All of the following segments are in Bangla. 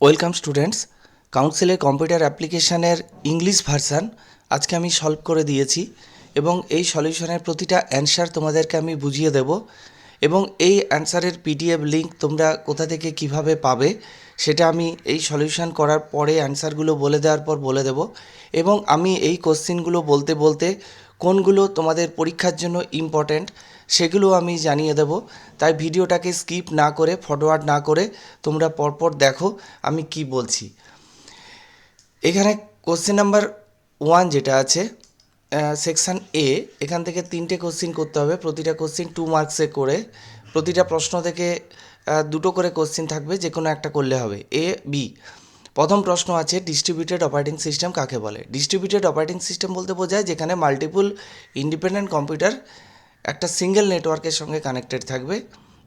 ওয়েলকাম স্টুডেন্টস, কাউন্সিলের কম্পিউটার অ্যাপ্লিকেশানের ইংলিশ ভার্সান আজকে আমি সলভ করে দিয়েছি এবং এই সলিউশনের প্রতিটা অ্যান্সার তোমাদেরকে আমি বুঝিয়ে দেব এবং এই অ্যান্সারের পিডিএফ লিঙ্ক তোমরা কোথা থেকে কিভাবে পাবে সেটা আমি এই সলিউশন করার পরে অ্যান্সারগুলো বলে দেওয়ার পর বলে দেব এবং আমি এই কোশ্চেনগুলো বলতে বলতে কোনগুলো তোমাদের পরীক্ষার জন্য ইম্পর্ট্যান্ট সেগুলো আমি জানিয়ে দেব। তাই ভিডিওটাকে স্কিপ না করে ফরওয়ার্ড না করে তোমরা পরপর দেখো আমি কি বলছি। এখানে কোশ্চেন নাম্বার 1 যেটা আছে সেকশান এ, এখান থেকে 3টে কোশ্চেন করতে হবে, প্রতিটা কোশ্চেন 2 মার্কসে করে, প্রতিটা প্রশ্ন থেকে 2টো করে কোশ্চেন থাকবে, যে কোনো একটা করলে হবে। এ বি, প্রথম প্রশ্ন আছে ডিস্ট্রিবিউটেড অপারেটিং সিস্টেম কাকে বলে। ডিস্ট্রিবিউটেড অপারেটিং সিস্টেম বলতে বোঝায় যেখানে মাল্টিপল ইন্ডিপেন্ডেন্ট কম্পিউটার একটা সিঙ্গেল নেটওয়ার্কের সঙ্গে কানেক্টেড থাকবে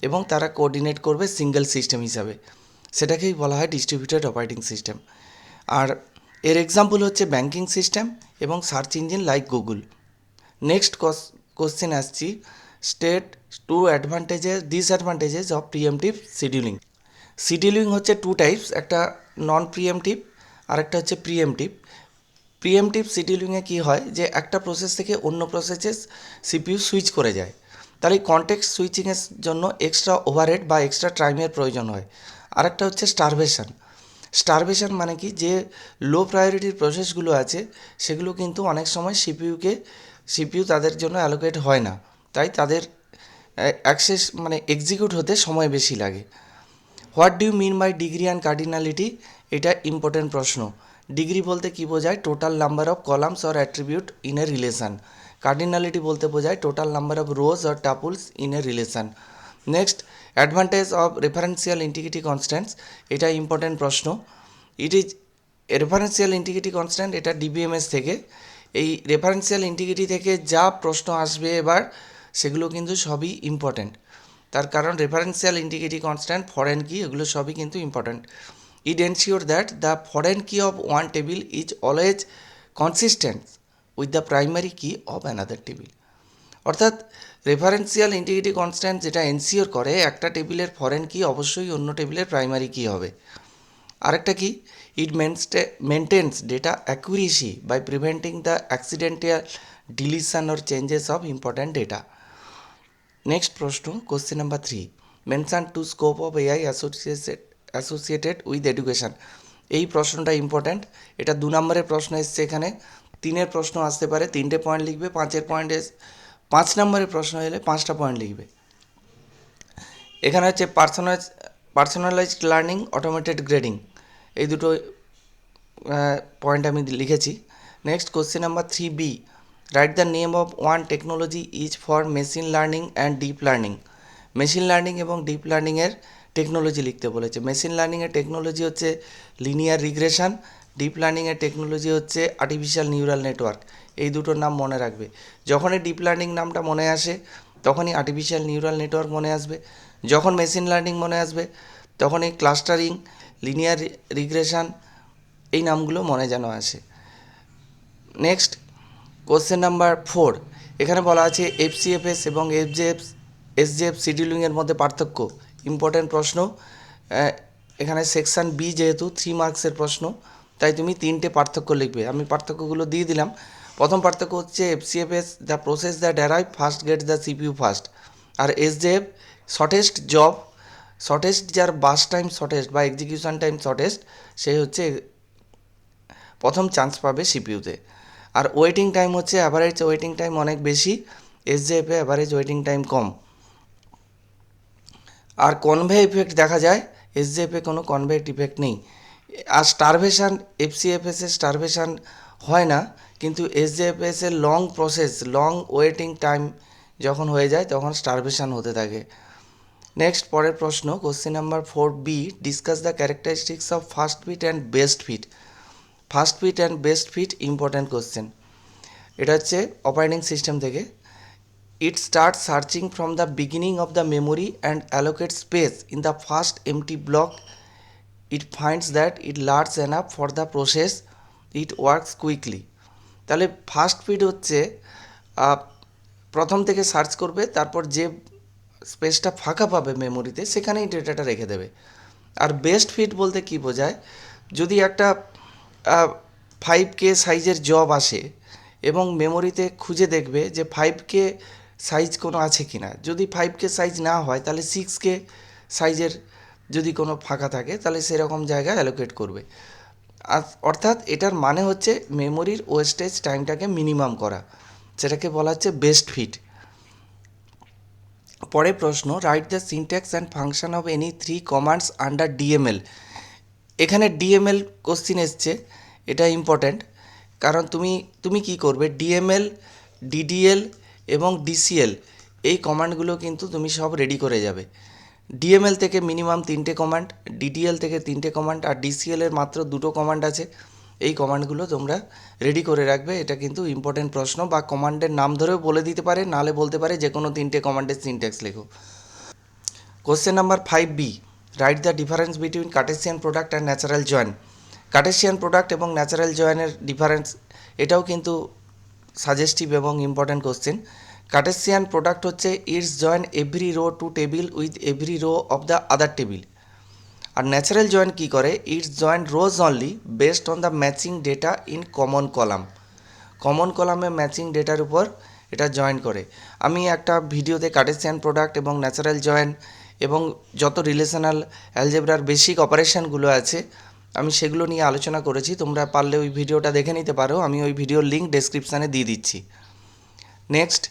এবং তারা কোঅর্ডিনেট করবে সিঙ্গেল সিস্টেম হিসাবে, সেটাকেই বলা হয় ডিস্ট্রিবিউটেড অপারেটিং সিস্টেম। আর এর এক্সাম্পল হচ্ছে ব্যাঙ্কিং সিস্টেম এবং search engine like Google. Next question আসছি, state two disadvantages of preemptive scheduling. Scheduling হচ্ছে 2 টাইপস, একটা নন প্রিএমটিভ আর একটা হচ্ছে প্রিএমটিভ। প্রিএমটিভ শিডিউলিংয়ে কী হয় যে একটা প্রসেস থেকে অন্য প্রসেসে সিপিইউ সুইচ করে যায়, তাহলে এই কনটেক্সট সুইচিংয়ের জন্য এক্সট্রা ওভারহেড বা এক্সট্রা টাইমের প্রয়োজন হয়। আরেকটা হচ্ছে স্টারভেশন। স্টারভেশন মানে কি, যে লো প্রায়োরিটির প্রসেসগুলো আছে সেগুলো কিন্তু অনেক সময় সিপিইউ তাদের জন্য অ্যালোকেট হয় না, তাই তাদের অ্যাক্সেস মানে এক্সিকিউট হতে সময় বেশি লাগে। What do you mean by degree and cardinality, এটা ইম্পর্টেন্ট প্রশ্ন। ডিগ্রি বলতে কী বোঝায়, total number of columns or attribute in a relation. Cardinality বলতে বোঝায় total number of rows or tuples in a relation. Next, advantage of referential integrity constants, এটা ইম্পর্টেন্ট প্রশ্ন। It is referential integrity constant, এটা ডিবিএমএস থেকে। এই রেফারেন্সিয়াল ইন্টিগ্রিটি থেকে যা প্রশ্ন আসবে এবার সেগুলো কিন্তু সবই ইম্পর্টেন্ট, তার কারণ রেফারেন্সিয়াল ইন্টিগ্রিটি কনস্ট্যান্ট, ফরেন কি, এগুলো সবই কিন্তু important. It ensure that the foreign কি of one table is always consistent with the primary কি অফ অ্যানাদার টেবিল। অর্থাৎ রেফারেন্সিয়াল ইন্টিগ্রিটি কনস্ট্যান্ট যেটা এনশিওর করে একটা টেবিলের ফরেন কি অবশ্যই অন্য টেবিলের প্রাইমারি কি হবে। আরেকটা কি, it maintains data accuracy by preventing the accidental deletion or changes of important data. Next প্রশ্ন, question number 3, mention two scope of AI associated with education. এই প্রশ্নটা ইম্পর্ট্যান্ট, এটা 2 নম্বরের প্রশ্ন এসছে, এখানে 3-এর প্রশ্ন আসতে পারে, 3টে পয়েন্ট লিখবে, 5 নম্বরের প্রশ্ন এলে 5টা পয়েন্ট লিখবে। এখানে হচ্ছে পার্সোনালাইজড লার্নিং, অটোমেটেড গ্রেডিং, এই দুটো পয়েন্ট আমি লিখেছি। Next question number 3B, write the name of one technology is for machine learning and deep learning. Machine learning এবং ডিপ লার্নিংয়ের টেকনোলজি লিখতে বলেছে। মেশিন লার্নিংয়ের টেকনোলজি হচ্ছে লিনিয়ার রিগ্রেশন, ডিপ লার্নিংয়ের টেকনোলজি হচ্ছে আর্টিফিশিয়াল নিউরাল নেটওয়ার্ক। এই দুটোর নাম মনে রাখবে। যখনই ডিপ লার্নিং নামটা মনে আসে তখনই আর্টিফিশিয়াল নিউরাল নেটওয়ার্ক মনে আসবে, যখন মেশিন লার্নিং মনে আসবে তখনই ক্লাস্টারিং, লিনিয়ার রিগ্রেশন, এই নামগুলো মনে যেন আসে। নেক্সট কোশ্চেন নাম্বার 4, এখানে বলা আছে এফসিএফএস এবং এসজেএফ শিডিউলিংয়ের মধ্যে পার্থক্য। ইম্পর্ট্যান্ট প্রশ্ন, এখানে সেকশান বি যেহেতু 3 মার্কসের প্রশ্ন, তাই তুমি 3টে পার্থক্য লিখবে। আমি পার্থক্যগুলো দিয়ে দিলাম। প্রথম পার্থক্য হচ্ছে FCFS, the process that arrive first get the CPU first. আর এসজেএফ, শর্টেস্ট জব, শর্টেস্ট যার বাস টাইম শর্টেস্ট বা এক্সিকিউশন টাইম শর্টেস্ট, সেই হচ্ছে প্রথম চান্স পাবে সিপিইউতে। আর ওয়েটিং টাইম হচ্ছে অ্যাভারেজ ওয়েটিং টাইম অনেক বেশি, এসজেএফে অ্যাভারেজ ওয়েটিং টাইম কম। আর কনভে ইফেক্ট দেখা যায়, এসজেএফে কোনো কনভেক্ট ইফেক্ট নেই। আর স্টারভেশন, এফসিএফএসের স্টারভেশন হয় না, কিন্তু এসজেএফএসের long process, long waiting time যখন হয়ে যায় তখন স্টারভেশন হতে থাকে। নেক্সট পরের প্রশ্ন, question number 4B, discuss the characteristics of first fit and best fit. First fit and best fit important question, এটা হচ্ছে অপারেটিং সিস্টেম থেকে। It start searching from the beginning of the memory and allocate space in the first empty block. It finds that it large enough for the process, it works quickly. তাহলে ফার্স্ট ফিট হচ্ছে প্রথম থেকে সার্চ করবে, তারপর যে স্পেসটা ফাঁকা পাবে মেমোরিতে সেখানেই ডেটাটা রেখে দেবে। আর বেস্ট ফিট বলতে কি বোঝায়, যদি একটা 5K সাইজের জব আসে এবং মেমোরিতে খুঁজে দেখবে যে 5K সাইজ কোনো আছে কি না, যদি 5K সাইজ না হয় তাহলে 6K সাইজের যদি কোনো ফাঁকা থাকে তাহলে সেরকম জায়গায় অ্যালোকেট করবে। আর অর্থাৎ এটার মানে হচ্ছে মেমোরির ওয়েস্টেজ টাইমটাকে মিনিমাম করা, সেটাকে বলা হচ্ছে বেস্ট ফিট। পরে প্রশ্ন, write the syntax and function of any 3 commands under DML. এখানে ডিএমএল কোশ্চিন এসছে, এটা ইম্পর্ট্যান্ট, কারণ তুমি কি করবে, ডিএমএল, ডিডিএল এবং ডিসিএল এই কমান্ডগুলো কিন্তু তুমি সব রেডি করে যাবে। ডিএমএল থেকে মিনিমাম 3টে কমান্ড, ডিডিএল থেকে 3টে কমান্ড, আর ডিসিএলের মাত্র 2টো কমান্ড আছে। এই কমান্ডগুলো তোমরা রেডি করে রাখবে। এটা কিন্তু ইম্পর্টেন্ট প্রশ্ন, বা কমান্ডের নাম ধরেও বলে দিতে পারে, নাহলে বলতে পারে যে কোনো 3টে কমান্ডের সিনট্যাক্স লেখো। Question number 5B, write the difference between Cartesian product and natural join. Cartesian product এবং ন্যাচারাল জয়েনের ডিফারেন্স, এটাও কিন্তু সাজেস্টিভ এবং ইম্পর্ট্যান্ট কোশ্চেন। কার্টেসিয়ান প্রোডাক্ট হচ্ছে it's join every row to table with every row of the other table. আর ন্যাচারাল জয়েন কী করে, it's join rows only based on the matching data in common column. Common কলামে ম্যাচিং ডেটার উপর এটা জয়েন করে। আমি একটা ভিডিওতে কার্টেসিয়ান প্রোডাক্ট এবং ন্যাচারাল জয়েন এবং যত রিলেশনাল অ্যালজেব্রার বেসিক অপারেশনগুলো আছে আমি সেগুলো নিয়ে আলোচনা করেছি, তোমরা পারলে ওই ভিডিওটা দেখে নিতে পারো, আমি ওই ভিডিওর লিঙ্ক ডেসক্রিপশানে দিয়ে দিচ্ছি। নেক্সট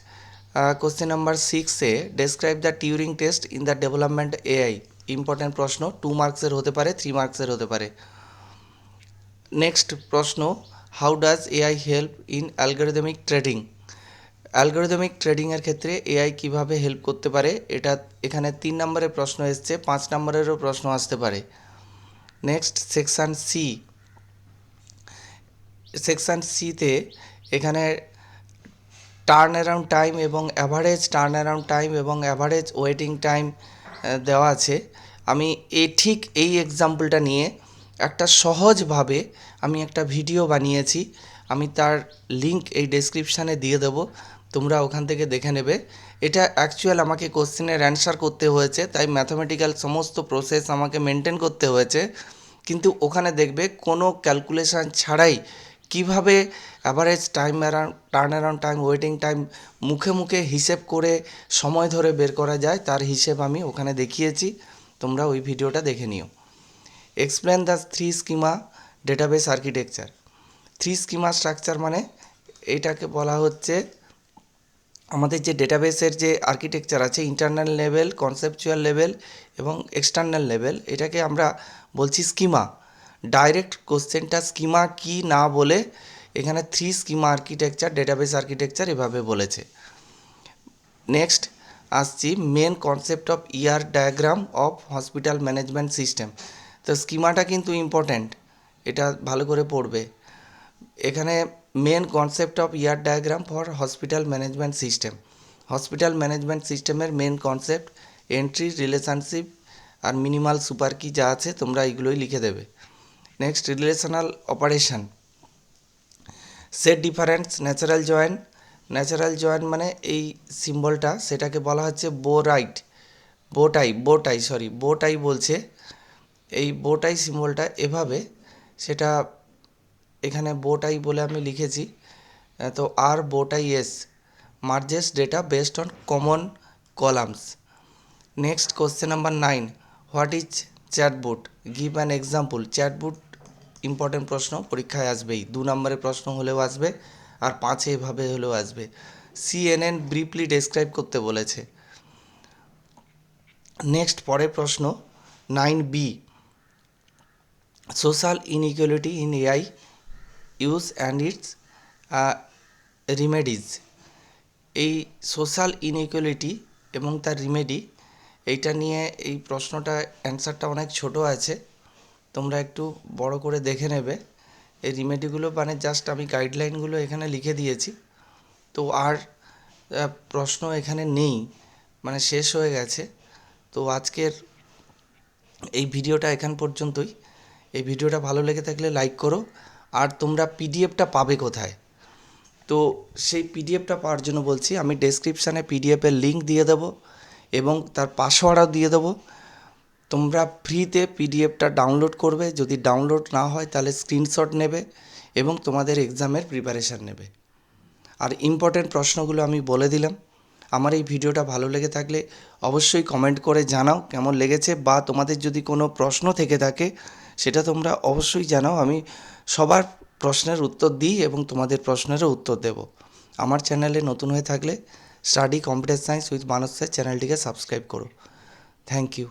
কোশ্চেন নাম্বার 6-এ, describe the Turing test in the development AI. Important প্রশ্ন, 2 মার্কসের হতে পারে, 3 মার্কসের হতে পারে। নেক্সট প্রশ্ন, how does AI help in algorithmic trading. Algorithmic ট্রেডিংয়ের ক্ষেত্রে এআই কিভাবে হেল্প করতে পারে, এটা এখানে 3 নম্বরের প্রশ্ন এসছে, 5 নম্বরেরও প্রশ্ন আসতে পারে। নেক্সট সেকশান সি, সেকশান সিতে এখানে টার্ন অ্যারাউন্ড টাইম এবং অ্যাভারেজ টার্ন অ্যারাউন্ড টাইম এবং অ্যাভারেজ ওয়েটিং টাইম দেওয়া আছে। আমি ঠিক এই এক্সাম্পলটা নিয়ে একটা সহজভাবে আমি একটা ভিডিও বানিয়েছি, আমি তার লিঙ্ক এই ডেসক্রিপশানে দিয়ে দেবো, তোমরা ওখান থেকে দেখে নেবে। এটা অ্যাকচুয়াল আমাকে কোশ্চেনের অ্যান্সার করতে হয়েছে, তাই ম্যাথামেটিক্যাল সমস্ত প্রসেস আমাকে মেনটেন করতে হয়েছে, কিন্তু ওখানে দেখবে কোনো ক্যালকুলেশান ছাড়াই কিভাবে average time around, turn around time, waiting time মুখে মুখে হিসেব করে সময় ধরে বের করা যায়, তার হিসেব আমি ওখানে দেখিয়েছি, তোমরা ওই ভিডিওটা দেখে নিও। Explain the 3 schema database architecture. 3 schema structure মানে এটাকে বলা হচ্ছে আমাদের যে ডেটাবেসের যে আর্কিটেকচার আছে, ইন্টারনাল লেভেল, কনসেপচুয়াল লেভেল এবং এক্সটার্নাল লেভেল, এটাকে আমরা বলছি স্কিমা। ডাইরেক্ট কোশ্চেনটা স্কিমা কি না বলে এখানে 3 স্কিমা আর্কিটেকচার, ডেটাবেস আর্কিটেকচার এভাবে বলেছে। নেক্সট আসছি main concept of ER diagram of hospital management system. তো স্কিমাটা কিন্তু ইম্পর্ট্যান্ট, এটা ভালো করে পড়বে। এখানে main concept of ER diagram for hospital management system, hospital management সিস্টেমের মেন কনসেপ্ট, এন্ট্রি, রিলেশনশিপ আর মিনিমাল সুপার কি যা আছে তোমরা এইগুলোই লিখে দেবে। Next relational operation, set difference, natural join. Natural join মানে এই সিম্বলটা, সেটাকে বলা হচ্ছে বোটাই বলছে। এই বোটাই সিম্বলটা এভাবে, সেটা এখানে বোটাই বলে আমি লিখেছি, তো আর বোটাই এস merges data based on common columns. Next question number 9, what is chatbot, give an example. Chatbot important প্রশ্ন, পরীক্ষায় আসবেই, 2 নম্বরের প্রশ্ন হলেও আসবে আর 5-এ এভাবে হলেও আসবে। CNN ব্রিফলি ডেসক্রাইব করতে বলেছে। নেক্সট পরের প্রশ্ন 9B, social inequality in AI use and its remedies. এই সোশ্যাল ইনইকুয়ালিটি এবং তার রিমেডি, এইটা নিয়ে এই প্রশ্নটা অ্যান্সারটা অনেক ছোট আছে, তোমরা একটু বড় করে দেখে নেবে। এই রিমেডিগুলো মানে জাস্ট আমি গাইডলাইনগুলো এখানে লিখে দিয়েছি, তো আর প্রশ্ন এখানে নেই, মানে শেষ হয়ে গেছে। তো আজকের এই ভিডিওটা এখান পর্যন্তই। এই ভিডিওটা ভালো লেগে থাকলে লাইক করো। আর তোমরা পিডিএফটা পাবে কোথায়, তো সেই পিডিএফটা পাওয়ার জন্য বলছি, আমি ডেসক্রিপশানে পিডিএফের লিঙ্ক দিয়ে দেবো এবং তার পাসওয়ার্ডও দিয়ে দেবো। তোমরা ফ্রিতে পিডিএফটা ডাউনলোড করবে, যদি ডাউনলোড না হয় তাহলে স্ক্রিনশট নেবে এবং তোমাদের এক্সামের প্রিপারেশান নেবে। আর ইম্পর্টেন্ট প্রশ্নগুলো আমি বলে দিলাম। আমার এই ভিডিওটা ভালো লেগে থাকলে অবশ্যই কমেন্ট করে জানাও কেমন লেগেছে, বা তোমাদের যদি কোনো প্রশ্ন থেকে থাকে সেটা তোমরা অবশ্যই জানাও। আমি সবার প্রশ্নের উত্তর দিই এবং তোমাদের প্রশ্নেরও উত্তর দেব। আমার চ্যানেলে নতুন হয়ে থাকলে study computer science with Manas sir চ্যানেলটিকে সাবস্ক্রাইব করো। Thank you.